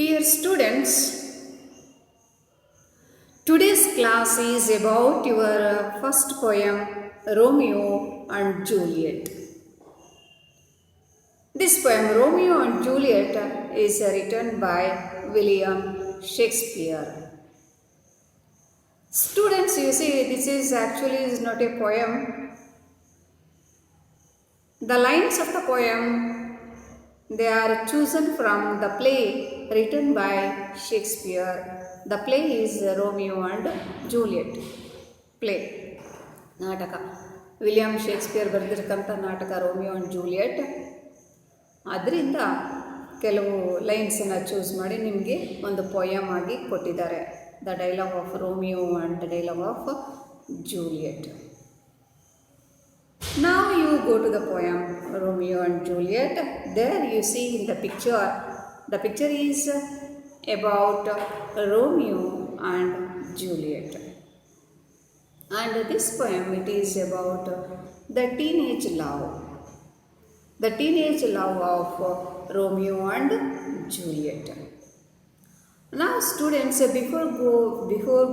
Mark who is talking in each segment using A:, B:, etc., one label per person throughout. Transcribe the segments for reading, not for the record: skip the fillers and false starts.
A: Dear students, today's class is about your first poem, Romeo and Juliet. This poem, Romeo and Juliet, is written by William Shakespeare. Students, you see, this is actually not a poem. The lines of the poem, they are chosen from the play written by Shakespeare. The play is Romeo and Juliet. Play. ನಾಟಕ William Shakespeare ಬರೆದಿರ್ತಕ್ಕಂಥ ನಾಟಕ Romeo and Juliet. ಅದರಿಂದ ಕೆಲವು ಲೈನ್ಸನ್ನು choose ಮಾಡಿ ನಿಮಗೆ ಒಂದು poem ಆಗಿ ಕೊಟ್ಟಿದ್ದಾರೆ. The dialogue of Romeo and the dialogue of Juliet. Now you go to the poem Romeo and Juliet. There you see in the picture is about Romeo and Juliet. And this poem, it is about the teenage love. The teenage love of Romeo and Juliet. Now students, before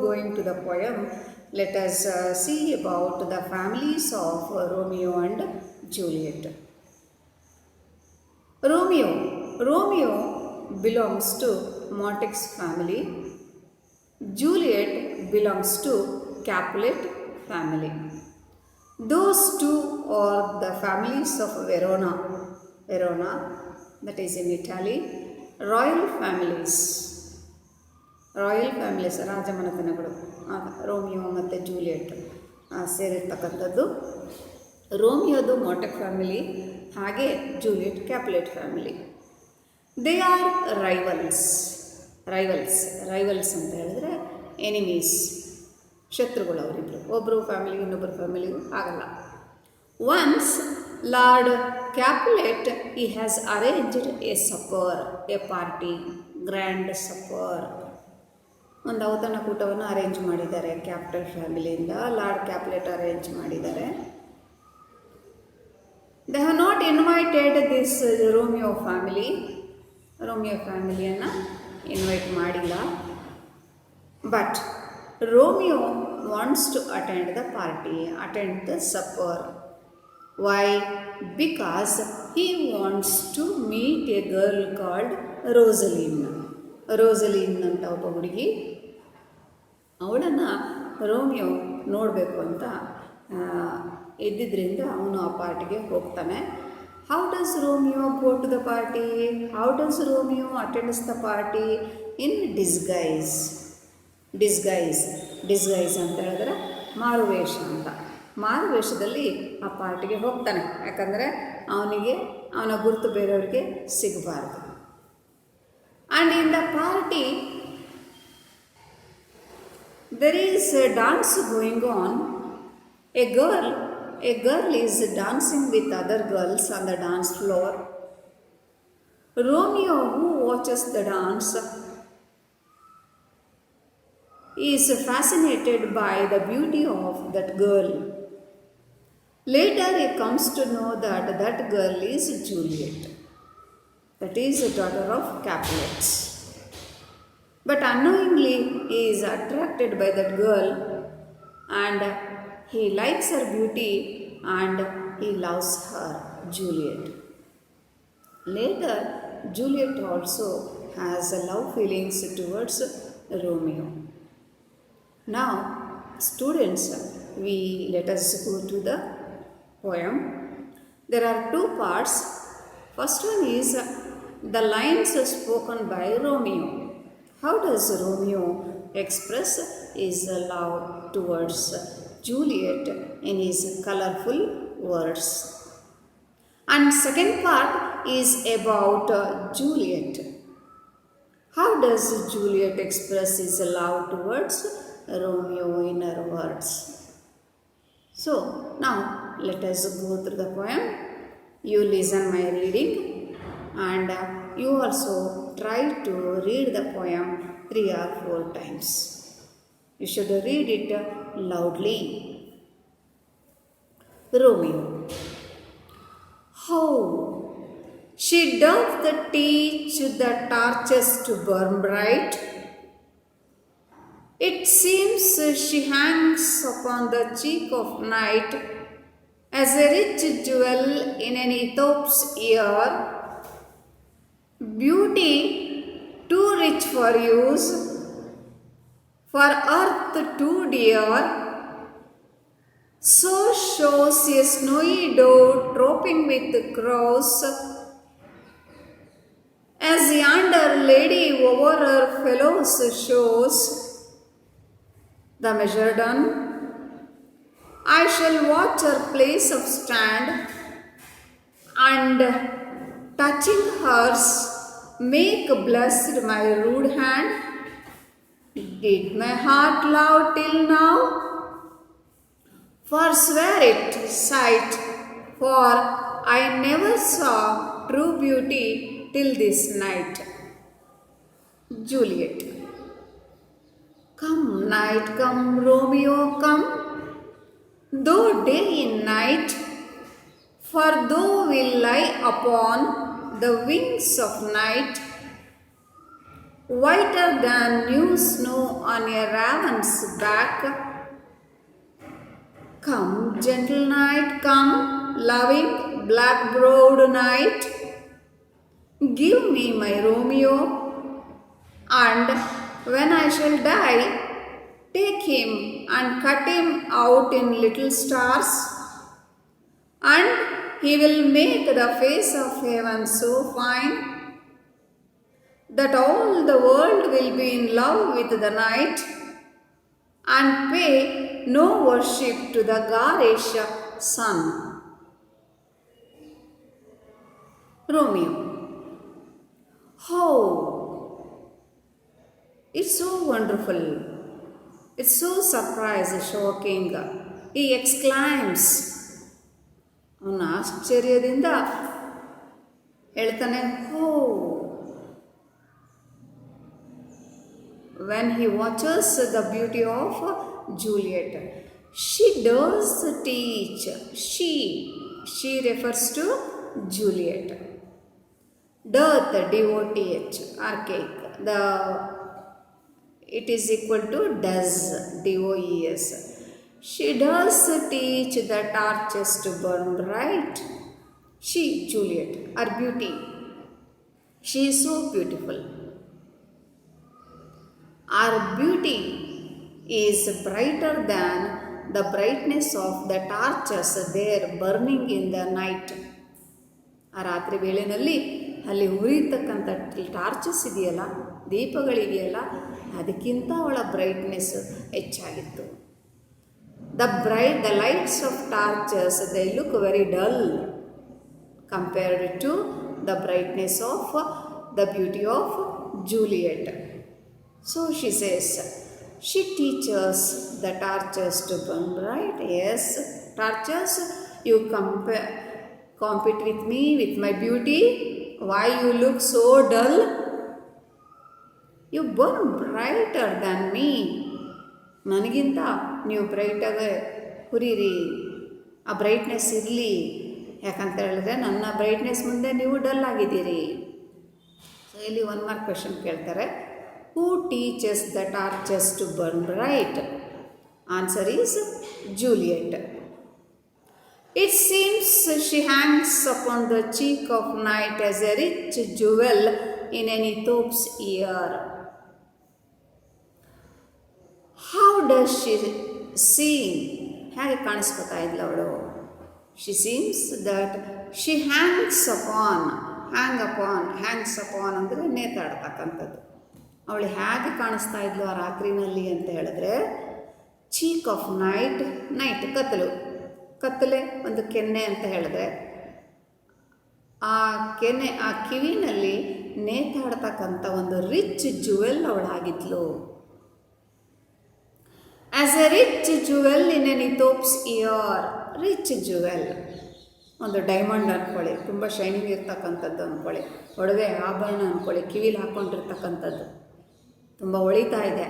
A: going to the poem, let us see about the families of Romeo and Juliet. Romeo belongs to Montague's family. Juliet belongs to Capulet family. Those two are the families of Verona, that is in Italy, royal families, ರಾಜಮನೆತನಗಳು. Romeo ಮತ್ತು Juliet ಸೇರಿರ್ತಕ್ಕಂಥದ್ದು. ರೋಮಿಯೋದು Montague family, ಹಾಗೆ Juliet Capulet family. They are rivals ಅಂತ ಹೇಳಿದ್ರೆ enemies, ಶತ್ರುಗಳು ಅವರಿಬ್ಬರು. ಒಬ್ಬರು ಫ್ಯಾಮಿಲಿ ಇನ್ನೊಬ್ಬರು ಫ್ಯಾಮಿಲಿಗೂ ಆಗಲ್ಲ. Once Lord Capulet he has arranged a party, grand supper, ಒಂದು ಔತಣಕೂಟವನ್ನು ಅರೇಂಜ್ ಮಾಡಿದ್ದಾರೆ ಕ್ಯಾಪಿಟಲ್ ಫ್ಯಾಮಿಲಿಯಿಂದ. ಲಾರ್ಡ್ ಕ್ಯಾಪುಲೆಟ್ ಅರೇಂಜ್ ಮಾಡಿದ್ದಾರೆ. They have not invited this Romeo ಫ್ಯಾಮಿಲಿಯನ್ನು ಇನ್ವೈಟ್ ಮಾಡಿಲ್ಲ. But Romeo wants to attend the supper. Why? Because he wants to meet a girl called Rosaline ಅಂತ ಒಬ್ಬ ಹುಡುಗಿ. ಅವಳನ್ನು ರೋಮಿಯೋ ನೋಡಬೇಕು ಅಂತ ಇದ್ದಿದ್ದರಿಂದ ಅವನು ಆ ಪಾರ್ಟಿಗೆ ಹೋಗ್ತಾನೆ. How does Romeo go to the party? How does Romeo attends the party? In disguise ಅಂತ ಹೇಳಿದ್ರೆ ಮಾರುವೇಷ ಅಂತ. ಮಾರುವೇಷದಲ್ಲಿ ಆ ಪಾರ್ಟಿಗೆ ಹೋಗ್ತಾನೆ. ಯಾಕಂದರೆ ಅವನ ಗುರುತು ಬೇರೆಯವ್ರಿಗೆ ಸಿಗಬಾರ್ದು. And in the party, there is a dance going on. A girl is dancing with other girls on the dance floor. Romeo, who watches the dance, is fascinated by the beauty of that girl. Later he comes to know that girl is Juliet. That is a daughter of Capulets. But unknowingly he is attracted by that girl and he likes her beauty and he loves her, Juliet. Later, Juliet also has love feelings towards Romeo. Now, students, let us go to the poem. There are two parts. First one is the lines spoken by Romeo. How does Romeo express his love towards Juliet in his colorful words? And second part is about Juliet. How does Juliet express his love towards Romeo in her words? So now let us go through the poem. You listen my reading and you also try to read the poem 3 or 4 times. You should read it loudly. Romeo. How She doth teach the torches to burn bright. It seems she hangs upon the cheek of night as a rich jewel in an Ethiop's ear. Beauty too rich for use, for earth too dear, so shows a snowy dove trooping with crows, as yonder lady over her fellows shows. The measure done, I shall watch her place of stand, and touching hers, make blessed my rude hand. Did my heart love till now? Forswear it, sight, for I never saw true beauty till this night. Juliet. Come, night, come, Romeo, come, though day in night, for thou will lie upon the wings of night, whiter than new snow on a raven's back. Come, gentle night, come, loving black-browed night, give me my Romeo, and when I shall die, take him and cut him out in little stars, and he will make the face of heaven so fine that all the world will be in love with the night and pay no worship to the garish sun. Romeo. How? It's so wonderful. It's so surprising, shocking. He exclaims. ಅವನು ಆಶ್ಚರ್ಯದಿಂದ ಹೇಳ್ತಾನೆ, ಹೋ. When he watches the beauty of Juliet, she does teach. She refers to Juliet. Doth, D-O-T-H, archaic. It is equal to does, D-O-E-S. She does teach the torches to burn bright. She, Juliet, her beauty. She is so beautiful. Our beauty is brighter than the brightness of the torches there burning in the night. ಆ ರಾತ್ರಿ ವೇಳೆಯಲ್ಲಿ ಅಲ್ಲಿ ಉರಿಯತಕ್ಕಂಥ torches ಇದೆಯಲ್ಲ, ದೀಪಗಳಿದೆಯಲ್ಲ, ಅದಕ್ಕಿಂತ ಅವಳ brightness ಹೆಚ್ಚಾಗಿತ್ತು. The lights of torches, they look very dull compared to the brightness of the beauty of Juliet. So she says, she teaches the torches to burn bright. Yes, torches, you compete with me, with my beauty. Why you look so dull? You burn brighter than me. ನನಗಿಂತ ನೀವು ಬ್ರೈಟಾಗಿ ಹುರಿರಿ, ಆ brightness ಇರಲಿ. ಯಾಕಂತ ಹೇಳಿದ್ರೆ ನನ್ನ brightness ಮುಂದೆ ನೀವು dull ಆಗಿದ್ದೀರಿ. ಸೊ ಇಲ್ಲಿ ಒನ್ ಮಾರ್ಕ್ ಕ್ವೆಶನ್ ಕೇಳ್ತಾರೆ, who teaches the torches to burn bright? Answer is Juliet. It seems she hangs upon the cheek of night as a rich jewel in an Ethiop's ear. How does she seem? ಹೇಗೆ ಕಾಣಿಸ್ಕೊತಾ ಇದ್ಲು ಅವಳು? She seems that she hangs upon ಅಂದರೆ ನೇತಾಡ್ತಕ್ಕಂಥದ್ದು. ಅವಳು ಹೇಗೆ ಕಾಣಿಸ್ತಾ ಇದ್ಲು ಆ ರಾತ್ರಿನಲ್ಲಿ ಅಂತ ಹೇಳಿದ್ರೆ, ಚೀಕ್ ಆಫ್ ನೈಟ್, ಕತ್ತಲೆ ಒಂದು ಕೆನ್ನೆ ಅಂತ ಹೇಳಿದ್ರೆ, ಆ ಕೆನ್ನೆ, ಆ ಕಿವಿನಲ್ಲಿ ನೇತಾಡ್ತಕ್ಕಂಥ ಒಂದು ರಿಚ್ ಜುವೆಲ್ ಅವಳಾಗಿದ್ಲು. As a rich jewel in an Ethiop's ear. Rich jewel ಒಂದು ಡೈಮಂಡ್ ಅಂದ್ಕೊಳ್ಳಿ, ತುಂಬ ಶೈನಿಂಗ್ ಇರ್ತಕ್ಕಂಥದ್ದು ಅಂದ್ಕೊಳ್ಳಿ, ಒಡವೆ ಆಭರಣ ಅಂದ್ಕೊಳ್ಳಿ, ಕಿವಿಲಿ ಹಾಕ್ಕೊಂಡಿರ್ತಕ್ಕಂಥದ್ದು ತುಂಬ ಹೊಳಿತಾ ಇದೆ.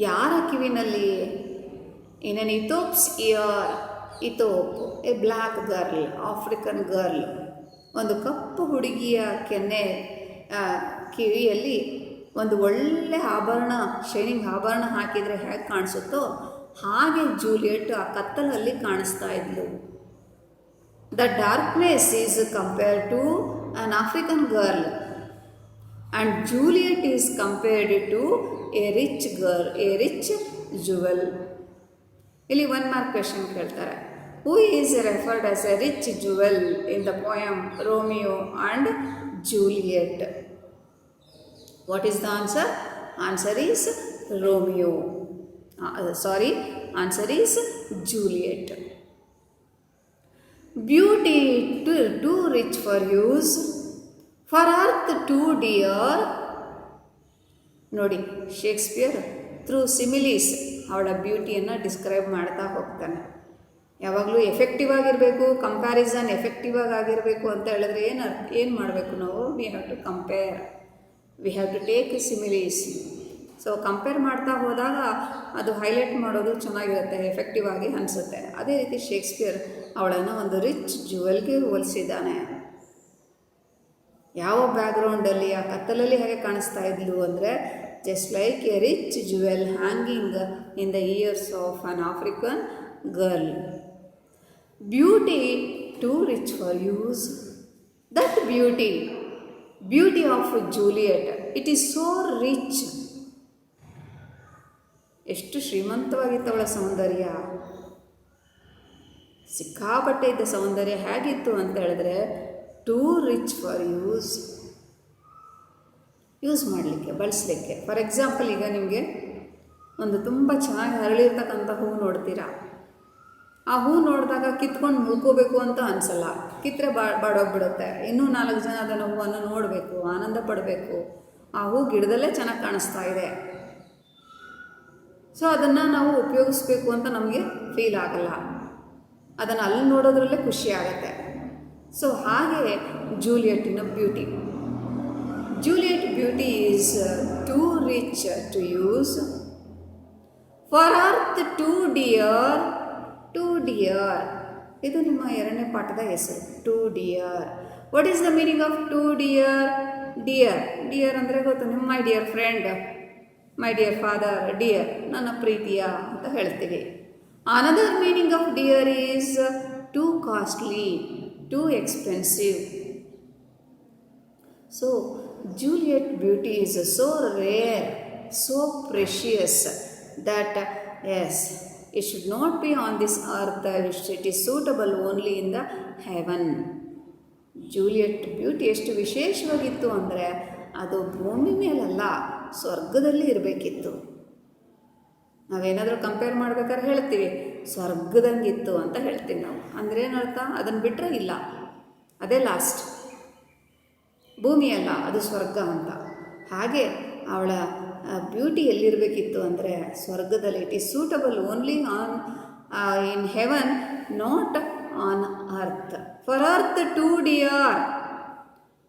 A: ಯಾರ ಕಿವಿನಲ್ಲಿ? In an Ethiop's ear. Ethiop, a black girl, African girl, ಒಂದು ಕಪ್ಪು ಹುಡುಗಿಯ ಕಿವಿಯಲ್ಲಿ ಒಂದು ಒಳ್ಳೆ ಆಭರಣ, ಶೈನಿಂಗ್ ಆಭರಣ ಹಾಕಿದರೆ ಹೇಗೆ ಕಾಣಿಸುತ್ತೋ ಹಾಗೆ ಜೂಲಿಯಟ್ ಆ ಕತ್ತಲಲ್ಲಿ ಕಾಣಿಸ್ತಾ ಇದ್ಲು. The darkness is compared to an African girl and Juliet is compared to a rich girl, a rich jewel. ಇಲ್ಲಿ 1 ಮಾರ್ಕ್ ಕ್ವೆಶನ್ ಕೇಳ್ತಾರೆ. Who is referred as a rich jewel in the poem Romeo and Juliet? What is the answer? Answer is Romeo. Answer is Juliet. Beauty too rich for use, for earth too dear. ನೋಡಿ, Shakespeare through similes ಅವಳ ಬ್ಯೂಟಿಯನ್ನು describe ಮಾಡ್ತಾ ಹೋಗ್ತಾನೆ. ಯಾವಾಗಲೂ effective ಆಗಿರಬೇಕು, comparison effective ಆಗಿರಬೇಕು ಅಂತ ಹೇಳಿದ್ರೆ ಏನು ಮಾಡಬೇಕು ನಾವು? We have to compare, we have to take similes. So compare ಮಾಡ್ತಾ ಹೋದಾಗ ಅದು ಹೈಲೈಟ್ ಮಾಡೋದು ಚೆನ್ನಾಗಿರುತ್ತೆ, ಎಫೆಕ್ಟಿವ್ ಆಗಿ ಅನಿಸುತ್ತೆ. ಅದೇ ರೀತಿ ಶೇಕ್ಸ್ಪಿಯರ್ ಅವಳನ್ನು ಒಂದು ರಿಚ್ ಜುವೆಲ್ಗೆ ಹೋಲಿಸಿದ್ದಾನೆ. ಯಾವ ಬ್ಯಾಕ್ಗ್ರೌಂಡಲ್ಲಿ, ಆ ಕತ್ತಲಲ್ಲಿ ಹೇಗೆ ಕಾಣಿಸ್ತಾ ಇದ್ಲು ಅಂದರೆ, just like A rich jewel hanging in the years of on African girl. Beauty two rich for use, that beauty of Juliet, it is so rich. ಎಷ್ಟು ಶ್ರೀಮಂತವಾಗಿತ್ತು ಅವಳ ಸೌಂದರ್ಯ, ಸಿಕ್ಕಾಪಟ್ಟೆ ಇದ್ದ ಸೌಂದರ್ಯ. ಹೇಗಿತ್ತು ಅಂತ ಹೇಳಿದ್ರೆ, ಟೂ ರಿಚ್ ಫಾರ್ ಯೂಸ್ ಮಾಡಲಿಕ್ಕೆ, ಬಳಸಲಿಕ್ಕೆ. ಫಾರ್ ಎಕ್ಸಾಂಪಲ್, ಈಗ ನಿಮಗೆ ಒಂದು ತುಂಬ ಚೆನ್ನಾಗಿ ಅರಳಿರ್ತಕ್ಕಂಥ ಹೂವು ನೋಡ್ತೀರಾ. ಆ ಹೂ ನೋಡಿದಾಗ ಕಿತ್ಕೊಂಡು ಮುಳ್ಕೋಬೇಕು ಅಂತ ಅನಿಸಲ್ಲ, ಕಿತ್ತರೆ ಬಾಡೋಗ್ಬಿಡುತ್ತೆ. ಇನ್ನೂ 4 ಜನ ಅದನ್ನು ಹೂವನ್ನು ನೋಡಬೇಕು, ಆನಂದ ಪಡಬೇಕು. ಆ ಹೂ ಗಿಡದಲ್ಲೇ ಚೆನ್ನಾಗಿ ಕಾಣಿಸ್ತಾ ಇದೆ, ಸೊ ಅದನ್ನು ನಾವು ಉಪಯೋಗಿಸ್ಬೇಕು ಅಂತ ನಮಗೆ ಫೀಲ್ ಆಗಲ್ಲ, ಅದನ್ನು ಅಲ್ಲಿ ನೋಡೋದ್ರಲ್ಲೇ ಖುಷಿ ಆಗುತ್ತೆ. ಸೊ ಹಾಗೆ ಜೂಲಿಯಟ್ಟಿನ beauty. Juliet beauty is too rich to use, for earth too dear. ಇದು ನಿಮ್ಮ 2ನೇ ಪಾಠದ ಹೆಸರು, too dear. What is the meaning of too dear? Dear ಅಂದರೆ ಗೊತ್ತು, ನಿಮ್ಮ my dear friend, my dear father, dear ನನ್ನ ಪ್ರೀತಿಯ ಅಂತ ಹೇಳ್ತೀವಿ. Another meaning of dear is too costly, too expensive. So Juliet beauty is so rare, so precious that yes, it should not be on this earth, it is suitable only in the heaven. Juliet beauty ಎಷ್ಟು ವಿಶೇಷವಾಗಿತ್ತು ಅಂದರೆ, ಅದು ಭೂಮಿ ಮೇಲಲ್ಲ, ಸ್ವರ್ಗದಲ್ಲಿ ಇರಬೇಕಿತ್ತು. ನಾವೇನಾದರೂ compare ಮಾಡ್ಬೇಕಾದ್ರೆ ಹೇಳ್ತೀವಿ ಸ್ವರ್ಗದಂಗಿತ್ತು ಅಂತ ಹೇಳ್ತೀವಿ ನಾವು. ಅಂದರೆ ಏನರ್ಥ? ಅದನ್ನು ಬಿಟ್ಟರೆ ಇಲ್ಲ, ಅದೇ ಲಾಸ್ಟ್. ಭೂಮಿಯಲ್ಲ, ಅದು ಸ್ವರ್ಗ ಅಂತ. ಹಾಗೆ ಅವಳ ಬ್ಯೂಟಿ ಎಲ್ಲಿರಬೇಕಿತ್ತು ಅಂದರೆ ಸ್ವರ್ಗದಲ್ಲಿ. It is suitable only on in heaven, not on earth. For earth too dear,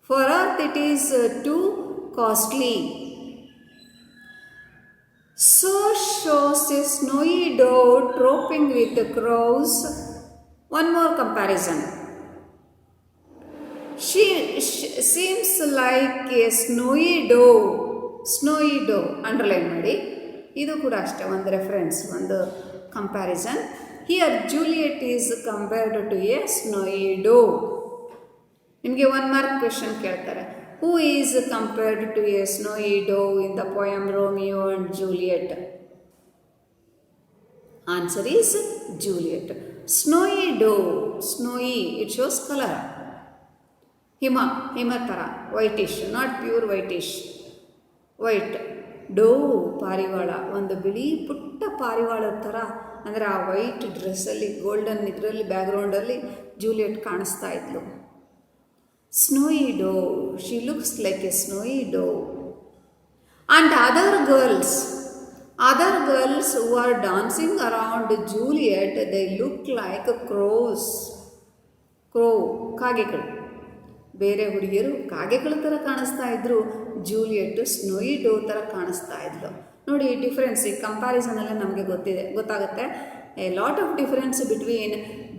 A: for earth it is too costly. So shows a snowy dove trooping with the crows. One more comparison. She seems like a snowy dove. Underline ಮಾಡಿ. ಇದು ಕೂಡ ಅಷ್ಟೇ ಒಂದು reference, ಒಂದು comparison. Here Juliet is compared to a snowy dove. ನಿಮಗೆ 1 mark question ಕೇಳ್ತಾರೆ. Who is compared to a snowy dove in the poem Romeo and Juliet? Answer is Juliet. Snowy dove, snowy, it shows color. Hima tara, whitish, not pure whitish, white. ಡೋವ್ ಪಾರಿವಾಳ, ಒಂದು ಬಿಳಿ ಪುಟ್ಟ ಪಾರಿವಾಳದ ಥರ, ಅಂದರೆ ಆ white ಡ್ರೆಸ್ಸಲ್ಲಿ golden ಇದರಲ್ಲಿ ಬ್ಯಾಕ್ಗ್ರೌಂಡಲ್ಲಿ Juliet ಕಾಣಿಸ್ತಾ ಇದ್ಲು. Snowy dove, she looks like a snowy dove. And other girls who are dancing around Juliet, they look like crows. ಕಾಗೆಗಳು. ಬೇರೆ ಹುಡುಗಿಯರು ಕಾಗೆಗಳ ಥರ ಕಾಣಿಸ್ತಾ ಇದ್ರು, ಜೂಲಿಯಟ್ ಸ್ನೋಯಿ ಡೋವ್ ಥರ ಕಾಣಿಸ್ತಾ ಇದ್ಲು. ನೋಡಿ ಡಿಫ್ರೆನ್ಸ್, ಈ ಕಂಪ್ಯಾರಿಸನಲ್ಲೇ ನಮಗೆ ಗೊತ್ತಾಗುತ್ತೆ. A lot of difference between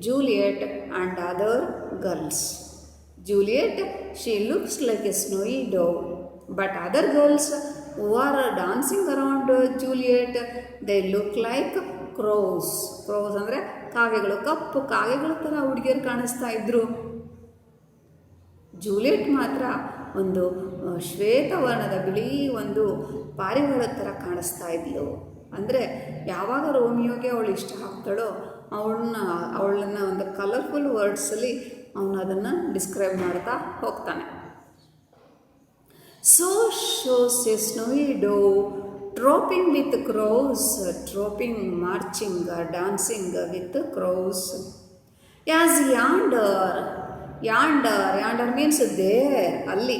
A: Juliet and other girls. Juliet, she looks like a snowy dove. But other girls who are dancing around Juliet, they look like crows. Crows ಅಂದರೆ ಕಾಗೆಗಳು, ಕಪ್ಪು ಕಾಗೆಗಳ ಥರ ಹುಡುಗಿಯರು ಕಾಣಿಸ್ತಾ ಇದ್ರು. ಜೂಲಿಯಟ್ ಮಾತ್ರ ಒಂದು ಶ್ವೇತವರ್ಣದ ಬಿಳಿ ಒಂದು ಪಾರಿವಾಳದ ಥರ ಕಾಣಿಸ್ತಾ ಇದ್ಲು. ಅಂದರೆ ಯಾವಾಗ ರೋಮಿಯೋಗೆ ಅವಳು ಇಷ್ಟ ಆಗ್ತಾಳೋ ಅವಳನ್ನ ಒಂದು ಕಲರ್ಫುಲ್ ವರ್ಡ್ಸಲ್ಲಿ ಅವನು ಅದನ್ನು ಡಿಸ್ಕ್ರೈಬ್ ಮಾಡ್ತಾ ಹೋಗ್ತಾನೆ. So shows a snowy dove trooping with crows, trooping, marching, dancing with crows. As yonder means there, ಅಲ್ಲಿ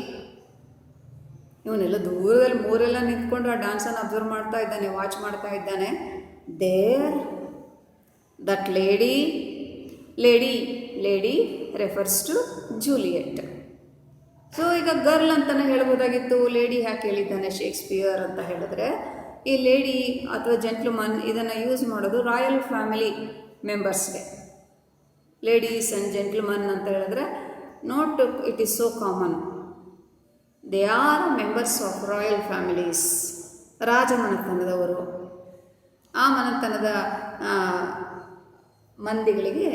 A: ಇವನೆಲ್ಲ ದೂರದಲ್ಲಿ ಮೂರೆಲ್ಲ ನಿಂತ್ಕೊಂಡು ಆ ಡ್ಯಾನ್ಸನ್ನು ಅಬ್ಸರ್ವ್ ಮಾಡ್ತಾ ಇದ್ದಾನೆ, ವಾಚ್ ಮಾಡ್ತಾ ಇದ್ದಾನೆ. There that lady refers to Juliet. So ಈಗ ಗರ್ಲ್ ಅಂತಲೇ ಹೇಳ್ಬೋದಾಗಿತ್ತು, ಲೇಡಿ ಯಾಕೆ ಹೇಳಿದ್ದಾನೆ ಶೇಕ್ಸ್ಪಿಯರ್ ಅಂತ ಹೇಳಿದ್ರೆ, ಈ ಲೇಡಿ ಅಥವಾ ಜೆಂಟ್ಲ್ಮನ್ ಇದನ್ನು ಯೂಸ್ ಮಾಡೋದು ರಾಯಲ್ ಫ್ಯಾಮಿಲಿ ಮೆಂಬರ್ಸ್ಗೆ. ಲೇಡೀಸ್ ಆ್ಯಂಡ್ ಜೆಂಟ್ಲ್ಮನ್ ಅಂತ ಹೇಳಿದ್ರೆ not it is so common. They are members of royal families. ರಾಜಮನೆತನದವರು. ಆ ಮನೆತನದ ಮಂದಿಗಳಿಗೆ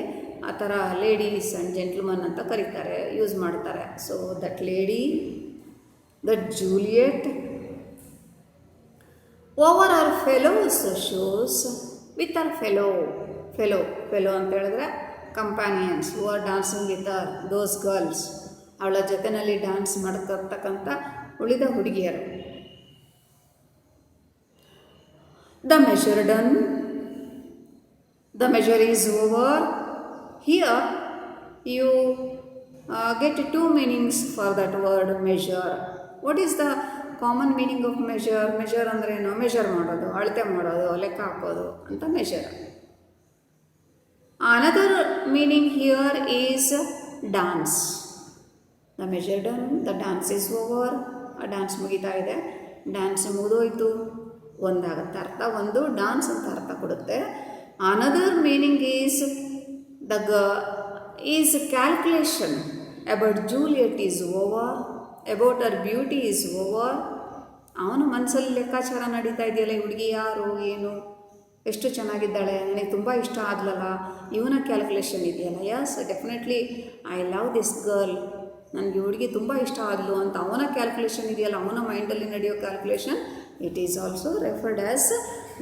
A: ಆ ಥರ ಲೇಡೀಸ್ ಆ್ಯಂಡ್ ಜೆಂಟ್ಲ್ಮನ್ ಅಂತ ಕರೀತಾರೆ, ಯೂಸ್ ಮಾಡ್ತಾರೆ. So that lady, that Juliet over our fellows shows with our fellow ಅಂತ ಹೇಳಿದ್ರೆ companions who are dancing with our those girls. ಅವಳ ಜೊತೆಯಲ್ಲಿ ಡ್ಯಾನ್ಸ್ ಮಾಡ್ತಿರ್ತಕ್ಕಂಥ ಉಳಿದ ಹುಡುಗಿಯರು. The measure is over. Here you get two meanings for that word measure. What is the common meaning of measure? Measure ಅಂದರೆ ಏನು? Measure ಮಾಡೋದು, ಅಳತೆ ಮಾಡೋದು, ಲೆಕ್ಕ ಹಾಕೋದು ಅಂತ measure. Another meaning here is dance. The measure done, the dance is over. ಆ dance ಮುಗಿತಾ ಇದೆ, ಡ್ಯಾನ್ಸ್ ಮುಗಿದೋಯ್ತು ಒಂದಾಗುತ್ತೆ ಅರ್ಥ, ಒಂದು ಡಾನ್ಸ್ ಅಂತ ಅರ್ಥ ಕೊಡುತ್ತೆ. Another meaning is is calculation about Juliet is over, about her beauty is over. ಅವನು ಮನಸ್ಸಲ್ಲಿ ಲೆಕ್ಕಾಚಾರ ನಡೀತಾ ಇದೆಯಲ್ಲ, ಈ ಹುಡುಗಿ ಯಾರು, ಏನು, ಎಷ್ಟು ಚೆನ್ನಾಗಿದ್ದಾಳೆ, ನನಗೆ ತುಂಬ ಇಷ್ಟ ಆದ್ಲಲ್ಲ, ಇವನ ಕ್ಯಾಲ್ಕುಲೇಷನ್ ಇದೆಯಲ್ಲ. Yes, definitely I love this girl, ನನಗೆ ಹುಡುಗಿ ತುಂಬ ಇಷ್ಟ ಆದ್ಲು ಅಂತ ಅವನ ಕ್ಯಾಲ್ಕುಲೇಷನ್ ಇದೆಯಲ್ಲ, ಅವನ ಮೈಂಡಲ್ಲಿ ನಡೆಯೋ calculation, it is also referred as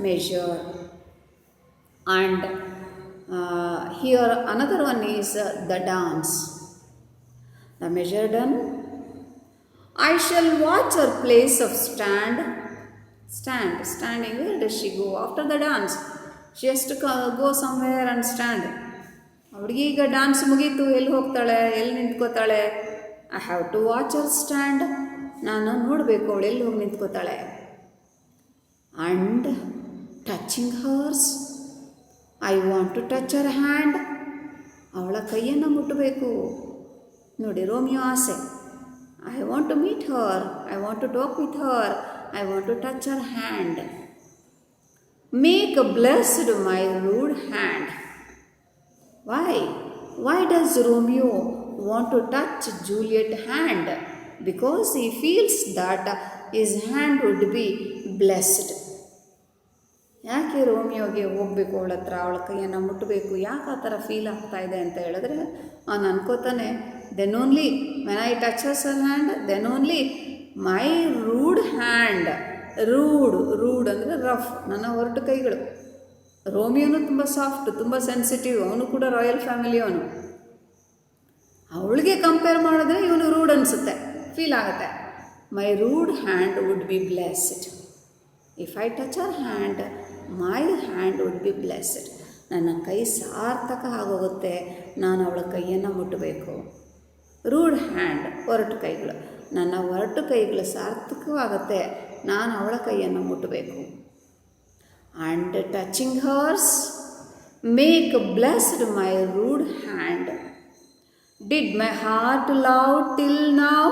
A: measure. And here another one is the dance. The measure done. I shall watch her place of standing. Where does she go after the dance? She has to go somewhere and stand. ಅವಳಿಗೆ ಈಗ dance ಮುಗೀತು, ಎಲ್ಲಿ ಹೋಗ್ತಾಳೆ, ಎಲ್ಲಿ ನಿಂತ್ಕೋತಾಳೆ? I have to watch her stand. ನಾನು ನೋಡಬೇಕು ಅವಳು ಎಲ್ಲಿ ಹೋಗಿ ನಿಂತ್ಕೋತಾಳೆ. And touching hers, I want to touch her hand. ಅವಳ ಕೈಯನ್ನು ಮುಟ್ಟಬೇಕು. ನೋಡಿ ರೋಮಿಯೋ ಆಸೆ. I want to meet her, I want to talk with her, I want to touch her hand. Make blessed my rude hand. Why does Romeo want to touch Juliet's hand? Because he feels that his hand would be blessed. ಯಾಕೆ ರೋಮಿಯೋಗೆ ಹೋಗಬೇಕು ಅವಳ ಹತ್ರ, ಅವಳ ಕೈಯನ್ನು ಮುಟ್ಟಬೇಕು, ಯಾಕೆ ಆ ಥರ ಫೀಲ್ ಆಗ್ತಾ ಇದೆ ಅಂತ ಹೇಳಿದ್ರೆ, ಅವನು ಅನ್ಕೋತಾನೆ, then only when I touches her hand, then only my rude hand. Rude ಅಂದರೆ ರಫ್, ನನ್ನ ಹೊರಟು ಕೈಗಳು. ರೋಮಿಯೋನು ತುಂಬ ಸಾಫ್ಟ್, ತುಂಬ ಸೆನ್ಸಿಟಿವ್, ಅವನು ಕೂಡ ರಾಯಲ್ ಫ್ಯಾಮಿಲಿ ಅವನು. ಅವಳಿಗೆ ಕಂಪೇರ್ ಮಾಡಿದ್ರೆ ಇವನು ರೂಡ್ ಅನಿಸುತ್ತೆ, ಫೀಲ್ ಆಗುತ್ತೆ. My rude hand would be blessed. If I touch her hand, my hand would be blessed. ನನ್ನ ಕೈ ಸಾರ್ಥಕ ಆಗೋಗುತ್ತೆ, ನಾನು ಅವಳ ಕೈಯನ್ನು ಮುಟ್ಟಬೇಕು. ರೂಡ್ ಹ್ಯಾಂಡ್, ಹೊರಟು ಕೈಗಳು, ನನ್ನ ಹೊರಟು ಕೈಗಳು ಸಾರ್ಥಕವಾಗುತ್ತೆ, ನಾನು ಅವಳ ಕೈಯನ್ನು ಮುಟ್ಟಬೇಕು. And touching hers, make blessed my rude hand. Did my heart love till now?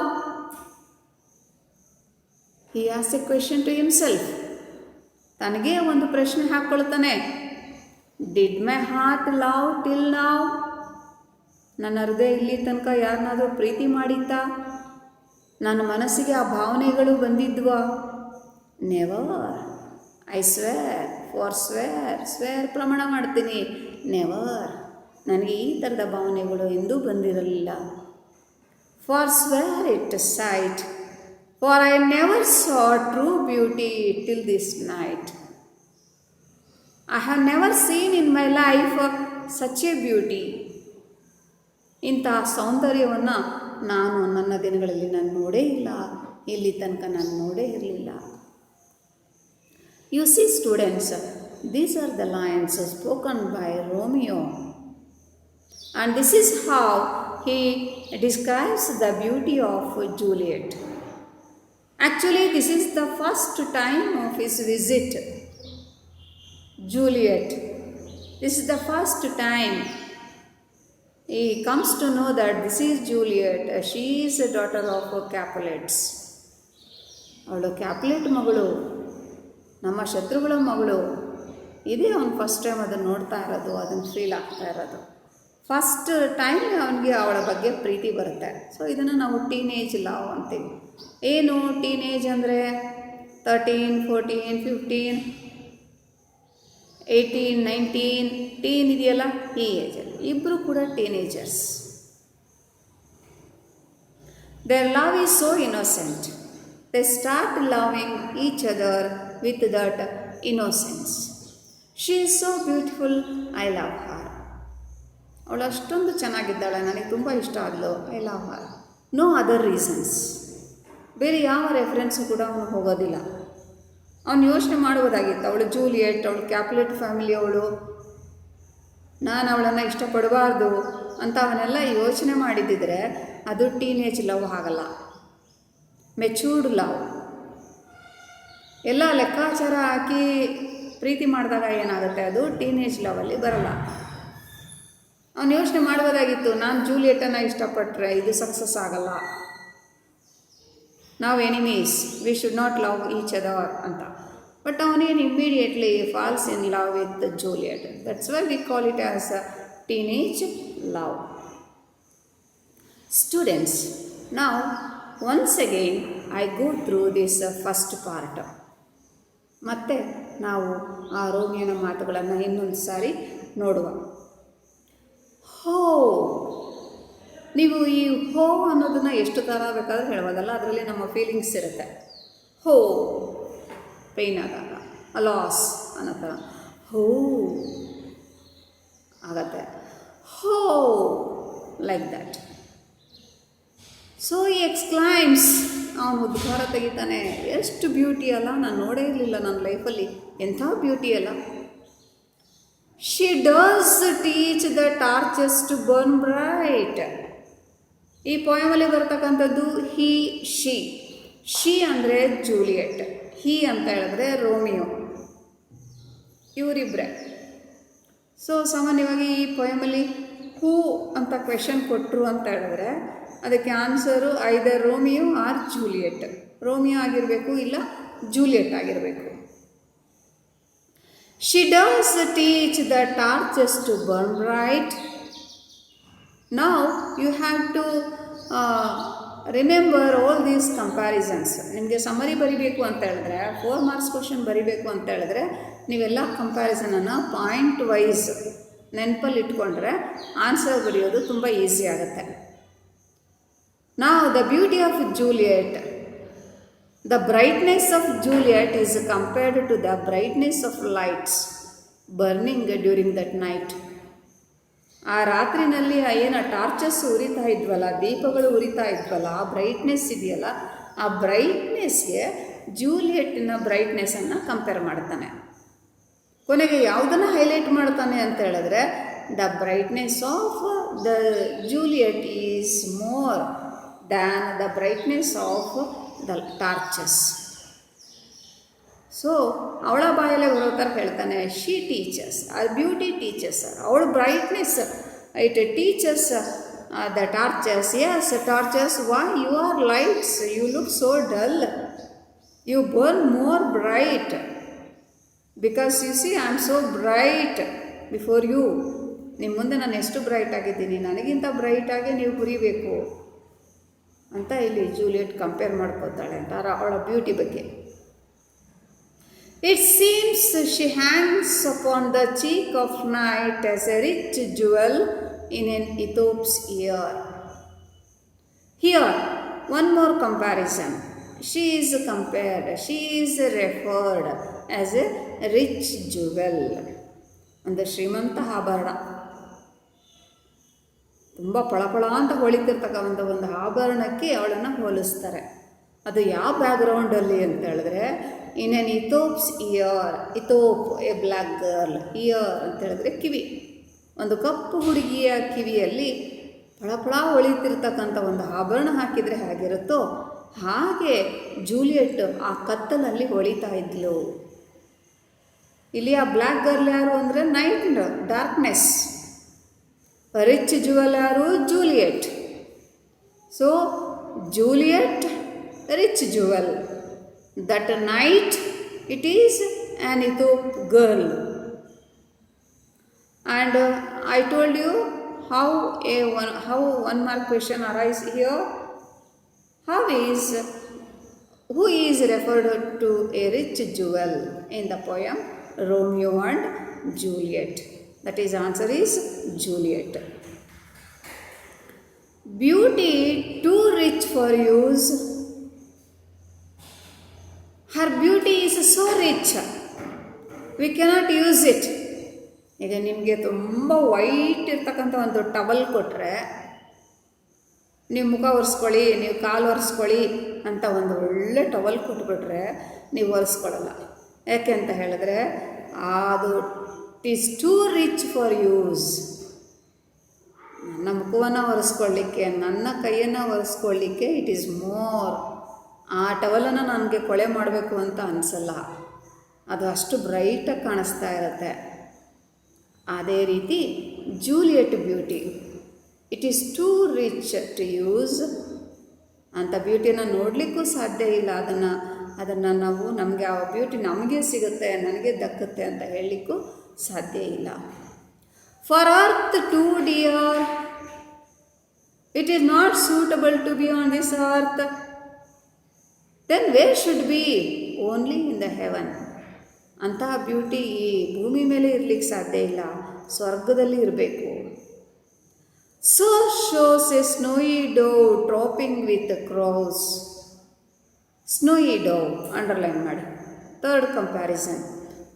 A: He asked a question to himself. ತನಗೆ ಒಂದು ಪ್ರಶ್ನೆ ಹಾಕ್ಕೊಳ್ತಾನೆ. Did my heart love till now? ನನ್ನ ಹೃದಯ ಇಲ್ಲಿ ತನಕ ಯಾರನ್ನಾದರೂ ಪ್ರೀತಿ ಮಾಡಿತ್ತಾ? ನನ್ನ ಮನಸ್ಸಿಗೆ ಆ ಭಾವನೆಗಳು ಬಂದಿದ್ವಾ? ನೆವರ್. ಐ ಸ್ವೇರ್ ಪ್ರಮಾಣ ಮಾಡ್ತೀನಿ, ನೆವರ್. ನನಗೆ ಈ ಥರದ ಭಾವನೆಗಳು ಎಂದೂ ಬಂದಿರಲಿಲ್ಲ. Forswear it sight, for I never saw true beauty till this night. I have never seen in my life such a beauty. ಇಂತಹ ಸೌಂದರ್ಯವನ್ನು ನಾನು ನನ್ನ ದಿನಗಳಲ್ಲಿ ನಾನು ನೋಡೇ ಇಲ್ಲ, ಇಲ್ಲಿ ತನಕ ನಾನು ನೋಡೇ ಇರಲಿಲ್ಲ. U C students, these are the lines spoken by Romeo, and this is how he describes the beauty of Juliet. Actually, this is the first time of his visit. Juliet, this is the first time he comes to know that this is Juliet. She is a daughter of Capulets. ಅವಳು ಕ್ಯಾಪ್ಲೆಟ್ ಮಗಳು, ನಮ್ಮ ಶತ್ರುಗಳ ಮಗಳು. ಇದೇ ಅವನು first time ಅದನ್ನು ನೋಡ್ತಾ ಇರೋದು, ಅದನ್ನು ಫೀಲ್ ಆಗ್ತಾ ಇರೋದು. ಫಸ್ಟ್ ಟೈಮ್ ಅವನಿಗೆ ಅವಳ ಬಗ್ಗೆ ಪ್ರೀತಿ ಬರುತ್ತೆ. ಸೊ ಇದನ್ನು ನಾವು ಟೀನೇಜ್ ಲವ್ ಅಂತೀವಿ. ಏನು ಟೀನೇಜ್ ಅಂದರೆ 13, 14, 15, 18, 19 ಟೀನ್ ಇದೆಯಲ್ಲ, ಈ ಏಜಲ್ಲಿ ಇಬ್ಬರು ಕೂಡ teenagers. Their love is so innocent. They start loving each other with that innocence. She is so beautiful, I love her. ಅವಳು ಅಷ್ಟೊಂದು ಚೆನ್ನಾಗಿದ್ದಾಳೆ, ನನಗೆ ತುಂಬ ಇಷ್ಟ ಆದಳು, I love her. No other reasons. ಬೇರೆ ಯಾವ ರೆಫರೆನ್ಸು ಕೂಡ ಅವನು ಹೋಗೋದಿಲ್ಲ. ಅವನು ಯೋಚನೆ ಮಾಡುವುದಾಗಿತ್ತು, ಅವಳು ಜೂಲಿಯೆಟ್, ಅವಳು ಕ್ಯಾಪ್ಯುಲೆಟ್ ಫ್ಯಾಮಿಲಿ ಅವಳು, ನಾನು ಅವಳನ್ನು ಇಷ್ಟಪಡಬಾರ್ದು ಅಂತ ಅವನ್ನೆಲ್ಲ ಯೋಚನೆ ಮಾಡಿದ್ದಿದ್ರೆ ಅದು ಟೀನೇಜ್ ಲವ್ ಆಗಲ್ಲ, ಮೆಚೂರ್ಡ್ ಲವ್. ಎಲ್ಲ ಲೆಕ್ಕಾಚಾರ ಹಾಕಿ ಪ್ರೀತಿ ಮಾಡಿದಾಗ ಏನಾಗುತ್ತೆ, ಅದು ಟೀನೇಜ್ ಲವಲ್ಲಿ ಬರಲ್ಲ. ಅವನು ಯೋಚನೆ ಮಾಡ್ಬೋದಾಗಿತ್ತು, ನಾನು ಜೂಲಿಯೆಟನ್ನು ಇಷ್ಟಪಟ್ಟರೆ ಇದು ಸಕ್ಸಸ್ ಆಗಲ್ಲ, ನಾವು enemies, we should not love each other ಅಂತ. ಬಟ್ ಅವನೇನು immediately falls in love with Juliet. That's why we call it as teenage love. Students, ನಾವು once again I go through this first part. ಮತ್ತು ನಾವು ಆ ರೋಮಿಯೋನ ಮಾತುಗಳನ್ನು ಇನ್ನೊಂದು ಸಾರಿ ನೋಡುವ. ಹೋ, ನೀವು ಈ ಹೋ ಅನ್ನೋದನ್ನು ಎಷ್ಟು ಥರ ಬೇಕಾದರೂ ಹೇಳ್ಬೋದಲ್ಲ, ಅದರಲ್ಲಿ ನಮ್ಮ ಫೀಲಿಂಗ್ಸ್ ಇರುತ್ತೆ. ಹೋ ಪೇಯ್ನ್ ಆದಾಗ, ಲಾಸ್ ಅನ್ನೋ ಥರ ಹೋ ಆಗತ್ತೆ, ಹೋ ಲೈಕ್ ದ್ಯಾಟ್. ಸೊ ಈ ಎಕ್ಸ್ಕ್ಲೈಮ್ಸ್, ಅವನು ಉದ್ಗಾರ ತೆಗಿತಾನೆ, ಎಷ್ಟು ಬ್ಯೂಟಿ ಅಲ್ಲ, ನಾನು ನೋಡೇ ಇರಲಿಲ್ಲ ನನ್ನ ಲೈಫಲ್ಲಿ, ಎಂಥ ಬ್ಯೂಟಿ ಅಲ್ಲ. She does teach the torches to burn bright. ಈ ಪೋಯಮಲ್ಲಿ ಬರ್ತಕ್ಕಂಥದ್ದು ಹಿ, ಶಿ ಅಂದರೆ ಜೂಲಿಯೆಟ್, ಹಿ ಅಂತ ಹೇಳಿದ್ರೆ ರೋಮಿಯೋ, ಇವರಿಬ್ಬರೇ. ಸೊ ಸಾಮಾನ್ಯವಾಗಿ ಈ ಪೋಯಮಲ್ಲಿ ಹೂ ಅಂತ ಕ್ವೆಶನ್ ಕೊಟ್ಟರು ಅಂತ ಹೇಳಿದ್ರೆ ಅದಕ್ಕೆ ಆನ್ಸರು ಐದರ್ ರೋಮಿಯೋ ಆರ್ ಜೂಲಿಯೆಟ್. ರೋಮಿಯೋ ಆಗಿರಬೇಕು, ಇಲ್ಲ ಜೂಲಿಯೆಟ್ ಆಗಿರಬೇಕು. She does teach the torches to burn bright. Now you have to remember all these comparisons. ನಿಮಗೆ ಸಮರಿ ಬರಿಬೇಕು ಅಂತ ಹೇಳಿದ್ರೆ, 4 ಮಾರ್ಕ್ಸ್ ಕ್ವಶನ್ ಬರಿಬೇಕು ಅಂತ ಹೇಳಿದ್ರೆ ನೀವೆಲ್ಲ ಕಂಪ್ಯಾರಿಸನನ್ನು ಪಾಯಿಂಟ್ ವೈಸ್ ನೆನಪಲ್ಲಿ ಇಟ್ಕೊಂಡ್ರೆ ಆನ್ಸರ್ ಬರೆಯೋದು ತುಂಬ ಈಸಿ ಆಗುತ್ತೆ. Now the beauty of Juliet, the brightness of Juliet is compared to the brightness of lights burning during that night. ಆ ರಾತ್ರಿನಲ್ಲಿ ಏನು ಟಾರ್ಚಸ್ ಉರಿತಾ ಇದ್ವಲ್ಲ, ದೀಪಗಳು ಉರಿತಾ ಇದ್ವಲ್ಲ, ಆ ಬ್ರೈಟ್ನೆಸ್ ಇದೆಯಲ್ಲ, ಆ ಬ್ರೈಟ್ನೆಸ್ಗೆ ಜೂಲಿಯೆಟ್ಟಿನ ಬ್ರೈಟ್ನೆಸ್ಸನ್ನು ಕಂಪೇರ್ ಮಾಡ್ತಾನೆ. ಕೊನೆಗೆ ಯಾವುದನ್ನು ಹೈಲೈಟ್ ಮಾಡ್ತಾನೆ ಅಂತ ಹೇಳಿದ್ರೆ, the brightness of the Juliet is more than the brightness of the torches. So ಅವಳ ಬಾಯಲ್ಲೇ ಬರೋ ಥರ ಹೇಳ್ತಾನೆ, ಶಿ ಟೀಚರ್ಸ್, ಆ ಬ್ಯೂಟಿ ಟೀಚರ್ಸ್, ಅವಳ brightness it teaches the torches. Yes torches, why you are lights, you look so dull, you burn more bright, because you see I am so bright before you. ನಿಮ್ಮ ಮುಂದೆ ನಾನು ಎಷ್ಟು bright ಆಗಿದ್ದೀನಿ, ನನಗಿಂತ ಬ್ರೈಟಾಗಿ ನೀವು ಹುರಿಬೇಕು ಅಂತ ಇಲ್ಲಿ ಜೂಲಿಯಟ್ ಕಂಪೇರ್ ಮಾಡ್ಕೋತಾಳೆ ಅಂತ ಅವಳ ಬ್ಯೂಟಿ ಬಗ್ಗೆ. It seems she hangs upon the cheek of night as a rich jewel in an Aethiop's ear. Here, one more comparison. She is compared, she is referred as a rich jewel. ಒಂದು ಶ್ರೀಮಂತ ಆಭರಣ, ತುಂಬ ಪಳಪಳ ಅಂತ ಹೊಳಿತಿರ್ತಕ್ಕಂಥ ಒಂದು ಆಭರಣಕ್ಕೆ ಅವಳನ್ನು ಹೋಲಿಸ್ತಾರೆ. ಅದು ಯಾವ ಬ್ಯಾಕ್ಗ್ರೌಂಡಲ್ಲಿ ಅಂತ ಹೇಳಿದ್ರೆ, in an Ethiop's ear, Ethiop a black girl, ear ಅಂತ ಹೇಳಿದ್ರೆ ಕಿವಿ, ಒಂದು ಕಪ್ಪು ಹುಡುಗಿಯ ಕಿವಿಯಲ್ಲಿ ಫಳಫಳ ಹೊಳಿತಿರ್ತಕ್ಕಂಥ ಒಂದು ಆಭರಣ ಹಾಕಿದರೆ ಹೇಗಿರುತ್ತೋ ಹಾಗೆ ಜೂಲಿಯಟ್ ಆ ಕತ್ತಲಲ್ಲಿ ಹೊಳಿತಾ ಇದ್ಲು. ಇಲ್ಲಿ ಆ ಬ್ಲ್ಯಾಕ್ ಗರ್ಲ್ ಯಾರು ಅಂದರೆ ನೈಟ್, ಡಾರ್ಕ್ನೆಸ್. ರಿಚ್ ಜುವೆಲ್ ಯಾರು? Juliet. So Juliet rich jewel, that night it is an Ethiop girl. And I told you how one mark question arise here. Who is referred to a rich jewel in the poem Romeo and Juliet? That is, answer is Juliet. Beauty too rich for use. Her beauty is so rich, we cannot use it. ಈಗ ನಿಮಗೆ ತುಂಬ white ಇರ್ತಕ್ಕಂಥ ಒಂದು towel ಕೊಟ್ಟರೆ, ನೀವು ಮುಖ ಒರೆಸ್ಕೊಳ್ಳಿ, ನೀವು ಕಾಲು ಒರೆಸ್ಕೊಳ್ಳಿ ಅಂತ ಒಂದು ಒಳ್ಳೆ ಟವಲ್ ಕೊಟ್ಬಿಟ್ರೆ ನೀವು ಒರೆಸ್ಕೊಳ್ಳಲ್ಲ. ಯಾಕೆ ಅಂತ ಹೇಳಿದ್ರೆ ಅದು it is too rich for use. ನನ್ನ ಮುಖವನ್ನು ಒರೆಸ್ಕೊಳ್ಳಿಕ್ಕೆ, ನನ್ನ ಕೈಯನ್ನು ಒರೆಸ್ಕೊಳ್ಳಿಕ್ಕೆ ಇಟ್ ಈಸ್ ಮೋರ್. ಆ ಟವಲನ್ನು ನನಗೆ ಕೊಳೆ ಮಾಡಬೇಕು ಅಂತ ಅನಿಸಲ್ಲ, ಅದು ಅಷ್ಟು ಬ್ರೈಟಾಗಿ ಕಾಣಿಸ್ತಾ ಇರುತ್ತೆ. ಅದೇ ರೀತಿ Juliet beauty, it is too rich to use. ಅಂಥ ಬ್ಯೂಟಿನ ನೋಡಲಿಕ್ಕೂ ಸಾಧ್ಯ ಇಲ್ಲ. ಅದನ್ನು ನಾವು ನಮಗೆ ಆ ಬ್ಯೂಟಿ ನಮಗೆ ಸಿಗುತ್ತೆ, ನನಗೆ ದಕ್ಕುತ್ತೆ ಅಂತ ಹೇಳಲಿಕ್ಕೂ ಸಾಧ್ಯ ಇಲ್ಲ. For earth too dear, it is not suitable to be on this earth. Then where should be? Only in the heaven. ಅಂತಹ ಬ್ಯೂಟಿ ಈ ಭೂಮಿ ಮೇಲೆ ಇರಲಿಕ್ಕೆ ಸಾಧ್ಯ ಇಲ್ಲ, ಸ್ವರ್ಗದಲ್ಲಿ ಇರಬೇಕು. So shows a snowy dove dropping with crows. Snowy dove underline ಮಾಡಿ. Third comparison.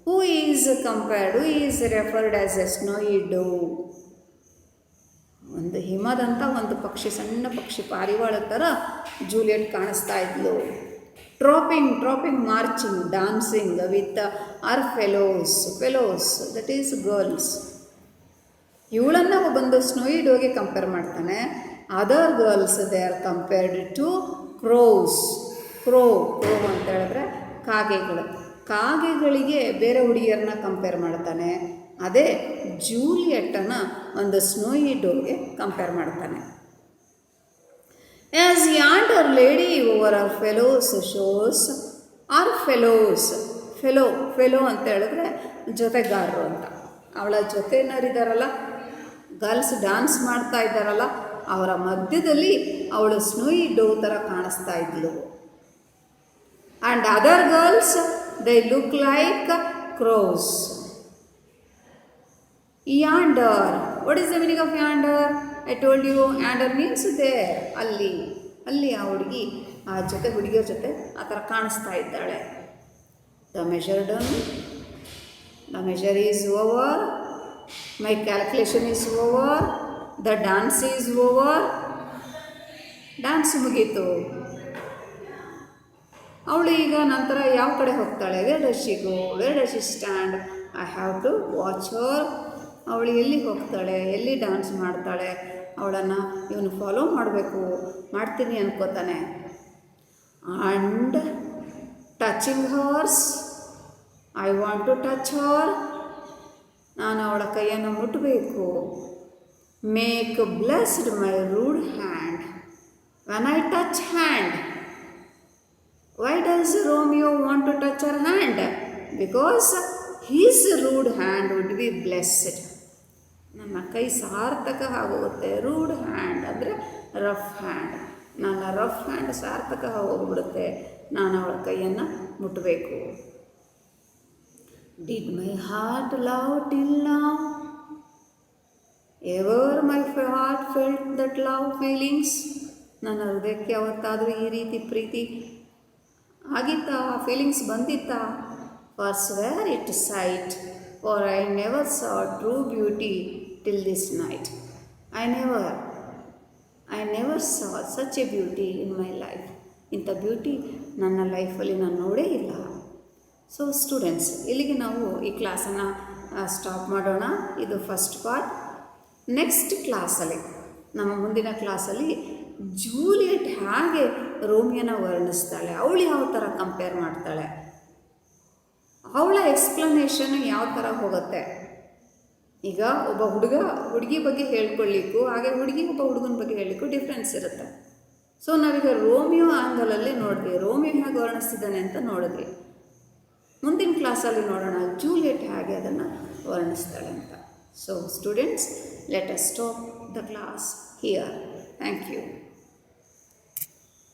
A: Who is compared, who is referred as a snowy dove. ಒಂದು ಹಿಮದಂಥ ಒಂದು ಪಕ್ಷಿ, ಸಣ್ಣ ಪಕ್ಷಿ, ಪಾರಿವಾಳ ಥರ ಜೂಲಿಯಟ್ ಕಾಣಿಸ್ತಾ ಇದ್ಲು. Trooping, marching, dancing with our fellows, that is girls. ಇವಳನ್ನು ಬಂದು ಸ್ನೋಯಿ ಡೋಗೆ ಕಂಪೇರ್ ಮಾಡ್ತಾನೆ. Other girls they are compared to crows. Crow ಅಂತ ಹೇಳಿದ್ರೆ ಕಾಗೆಗಳು. ಕಾಗೆಗಳಿಗೆ ಬೇರೆ ಹುಡುಗಿಯರನ್ನ ಕಂಪೇರ್ ಮಾಡ್ತಾನೆ. ಅದೇ ಜೂಲಿಯಟ್ಟನ್ನು ಒಂದು ಸ್ನೋಯಿ ಡೋಗೆ ಕಂಪೇರ್ ಮಾಡ್ತಾನೆ. As yonder lady over her fellows shows, our fellows, fellow ಅಂತ ಹೇಳಿದ್ರೆ ಜೊತೆಗಾರರು ಅಂತ. ಅವಳ ಜೊತೆನರಿದ್ದಾರಲ್ಲ, ಗರ್ಲ್ಸ್ ಡ್ಯಾನ್ಸ್ ಮಾಡ್ತಾ ಇದ್ದಾರಲ್ಲ, ಅವರ ಮಧ್ಯದಲ್ಲಿ ಅವಳು ಸ್ನೋಯಿ ಡೋ ಥರ ಕಾಣಿಸ್ತಾ ಇದ್ಲು. And other girls they look like crores. Yonder, what is the meaning of yonder? I told you, yonder means there, ಅಲ್ಲಿ ಆ ಹುಡುಗಿ ಆ ಜೊತೆ ಹುಡುಗಿಯರ ಜೊತೆ ಆ ಥರ ಕಾಣಿಸ್ತಾ ಇದ್ದಾಳೆ. The measure done, the measure is over, my calculation is over, the dance is over. Dance ಮುಗೀತು. ಅವಳು ಈಗ ನಂತರ ಯಾವ ಕಡೆ ಹೋಗ್ತಾಳೆ? Where does she go, where does she stand? I have to watch her. ಅವಳು ಎಲ್ಲಿ ಹೋಗ್ತಾಳೆ, ಎಲ್ಲಿ ಡ್ಯಾನ್ಸ್ ಮಾಡ್ತಾಳೆ, ಅವಳನ್ನು ಇವನು ಫಾಲೋ ಮಾಡ್ತೀನಿ ಅನ್ಕೋತಾನೆ. And touching hers, I want to touch her, ನಾನು ಅವಳ ಕೈಯನ್ನು ಮುಟ್ಟಬೇಕು. Make blessed my rude hand when I touch hand. Why does Romeo want to touch her hand? Because his rude hand would be blessed. ನನ್ನ ಕೈ ಸಾರ್ಥಕ ಆಗೋಗುತ್ತೆ. Rude hand ಅಂದರೆ rough hand. ನನ್ನ ರಫ್ ಹ್ಯಾಂಡ್ ಸಾರ್ಥಕ ಹೋಗ್ಬಿಡುತ್ತೆ, ನಾನು ಅವಳ ಕೈಯನ್ನು ಮುಟ್ಟಬೇಕು. Did my heart love till now, ever my heart felt that love feelings. ನನ್ನ ಹೃದಯಕ್ಕೆ ಯಾವತ್ತಾದರೂ ಈ ರೀತಿ ಪ್ರೀತಿ ಆಗಿತ್ತಾ, ಫೀಲಿಂಗ್ಸ್ ಬಂದಿತ್ತಾ? Forswear it sight, for I never saw true beauty till this night. I never saw such a beauty in my life. ಇಂಥ beauty ನನ್ನ ಲೈಫಲ್ಲಿ ನಾನು ನೋಡೇ ಇಲ್ಲ. ಸೊ ಸ್ಟೂಡೆಂಟ್ಸ್, ಇಲ್ಲಿಗೆ ನಾವು ಈ ಕ್ಲಾಸನ್ನು ಸ್ಟಾಪ್ ಮಾಡೋಣ. ಇದು ಫಸ್ಟ್ ಪಾರ್ಟ್. ನೆಕ್ಸ್ಟ್ ಕ್ಲಾಸಲ್ಲಿ, ನಮ್ಮ ಮುಂದಿನ ಕ್ಲಾಸಲ್ಲಿ ಜೂಲಿಯಟ್ ಹೇಗೆ ರೋಮಿಯೋನ ವರ್ಣಿಸ್ತಾಳೆ, ಅವಳು ಯಾವ ಥರ ಕಂಪೇರ್ ಮಾಡ್ತಾಳೆ, ಅವಳ ಎಕ್ಸ್ಪ್ಲನೇಷನ್ ಯಾವ ಥರ ಹೋಗುತ್ತೆ. ಈಗ ಒಬ್ಬ ಹುಡುಗಿ ಬಗ್ಗೆ ಹೇಳ್ಕೊಳ್ಳಿಕ್ಕೂ ಹಾಗೆ ಒಬ್ಬ ಹುಡುಗನ ಬಗ್ಗೆ ಹೇಳಲಿಕ್ಕೂ ಡಿಫ್ರೆನ್ಸ್ ಇರುತ್ತೆ. ಸೊ ನಾವೀಗ ರೋಮಿಯೋ ಆ್ಯಂಗಲಲ್ಲಿ ನೋಡಿದ್ವಿ, ರೋಮಿಯೋ ಹೇಗೆ ವರ್ಣಿಸ್ತಿದ್ದಾನೆ ಅಂತ ನೋಡಿದ್ವಿ. ಮುಂದಿನ ಕ್ಲಾಸಲ್ಲಿ ನೋಡೋಣ ಜೂಲಿಯಟ್ ಹೇಗೆ ಅದನ್ನು ವರ್ಣಿಸ್ತಾಳೆ ಅಂತ. So students, let us stop the class here. Thank you.